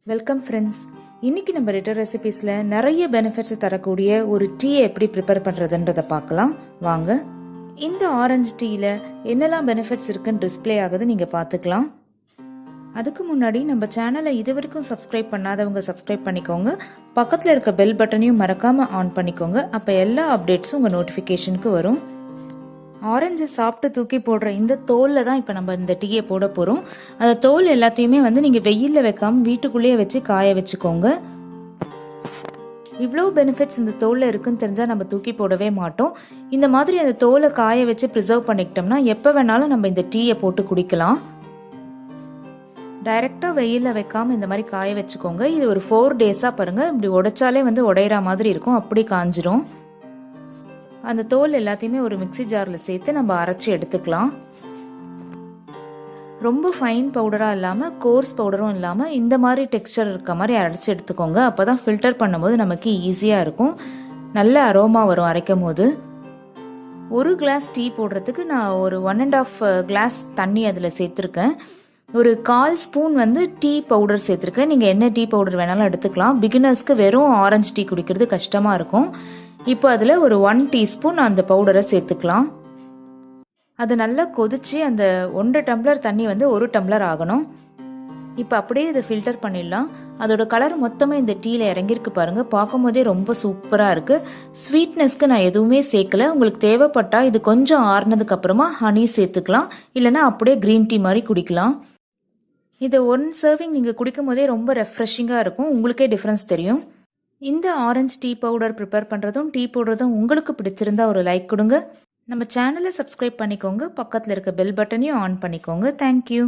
Welcome friends. இன்னைக்கு நம்ம ரிட்டர் ரெசிபீஸில் நிறைய பெனிஃபிட்ஸ் தரக்கூடிய ஒரு டீயை எப்படி ப்ரிப்பேர் பண்ணுறதுன்றதை பார்க்கலாம் வாங்க. இந்த ஆரஞ்சு டீயில் என்னெல்லாம் பெனிஃபிட்ஸ் இருக்குன்னு டிஸ்பிளே ஆகுது நீங்கள் பார்த்துக்கலாம். அதுக்கு முன்னாடி நம்ம சேனலை இது வரைக்கும் சப்ஸ்கிரைப் பண்ணாதவங்க சப்ஸ்கிரைப் பண்ணிக்கோங்க. பக்கத்தில் இருக்க பெல் பட்டனையும் மறக்காமல் ஆன் பண்ணிக்கோங்க. அப்போ எல்லா அப்டேட்ஸும் உங்கள் நோட்டிஃபிகேஷனுக்கு வரும். ஆரஞ்சு சாப்பிட்டு தூக்கி போடுற இந்த தோலில் தான் இப்போ நம்ம இந்த டீயை போட போகிறோம். அந்த தோல் எல்லாத்தையுமே நீங்கள் வெயிலில் வைக்காமல் வீட்டுக்குள்ளேயே வச்சு காய வச்சுக்கோங்க. இவ்வளோ பெனிஃபிட்ஸ் இந்த தோலில் இருக்குன்னு தெரிஞ்சால் நம்ம தூக்கி போடவே மாட்டோம். இந்த மாதிரி அந்த தோலை காய வச்சு ப்ரிசர்வ் பண்ணிக்கிட்டோம்னா எப்போ வேணாலும் நம்ம இந்த டீயை போட்டு குடிக்கலாம். டைரெக்டாக வெயிலில் வைக்காமல் இந்த மாதிரி காய வச்சுக்கோங்க. இது ஒரு 4 டேஸாக பாருங்கள், இப்படி உடைச்சாலே உடையிற மாதிரி இருக்கும், அப்படி காஞ்சிரும். அந்த தோல் எல்லாத்தையுமே ஒரு மிக்சி ஜாரில் சேர்த்து நம்ம அரைச்சி எடுத்துக்கலாம். ரொம்ப ஃபைன் பவுடராக இல்லாமல் கோர்ஸ் பவுடரும் இல்லாமல் இந்த மாதிரி டெக்ஸ்சர் இருக்க மாதிரி அரைச்சி எடுத்துக்கோங்க. அப்போ தான் ஃபில்டர் பண்ணும்போது நமக்கு ஈஸியாக இருக்கும், நல்ல அரோமா வரும் அரைக்கும் போது. ஒரு கிளாஸ் டீ போடுறதுக்கு நான் ஒரு 1.5 கிளாஸ் தண்ணி அதில் சேர்த்துருக்கேன். ஒரு 1/4 ஸ்பூன் டீ பவுடர் சேர்த்துருக்கேன். நீங்கள் என்ன டீ பவுடர் வேணாலும் எடுத்துக்கலாம். பிகினர்ஸ்க்கு வெறும் ஆரஞ்சு டீ குடிக்கிறது கஷ்டமாக இருக்கும். இப்போ அதில் ஒரு 1 டீஸ்பூன் அந்த பவுடரை சேர்த்துக்கலாம். அது நல்லா கொதிச்சு அந்த 1 டம்ளர் தண்ணி 1 டம்ளர் ஆகணும். இப்போ அப்படியே இதை ஃபில்டர் பண்ணிடலாம். அதோட கலர் மொத்தமாக இந்த டீயில் இறங்கியிருக்கு பாருங்க, பார்க்கும் போதே ரொம்ப சூப்பராக இருக்கு. ஸ்வீட்னஸ்க்கு நான் எதுவுமே சேர்க்கல. உங்களுக்கு தேவைப்பட்டா இது கொஞ்சம் ஆறுனதுக்கு அப்புறமா ஹனி சேர்த்துக்கலாம், இல்லைன்னா அப்படியே கிரீன் டீ மாதிரி குடிக்கலாம். இதை 1 சர்விங் நீங்கள் குடிக்கும் போதே ரொம்ப ரெஃப்ரெஷிங்காக இருக்கும், உங்களுக்கே டிஃப்ரென்ஸ் தெரியும். இந்த ஆரஞ்சு டீ பவுடர் ப்ரிப்பேர் பண்ணுறதும் டீ போடுறதும் உங்களுக்கு பிடிச்சிருந்தா ஒரு லைக் கொடுங்க. நம்ம சேனலை சப்ஸ்கிரைப் பண்ணிக்கோங்க. பக்கத்தில் இருக்க பெல் பட்டனையும் ஆன் பண்ணிக்கோங்க. தேங்க்யூ.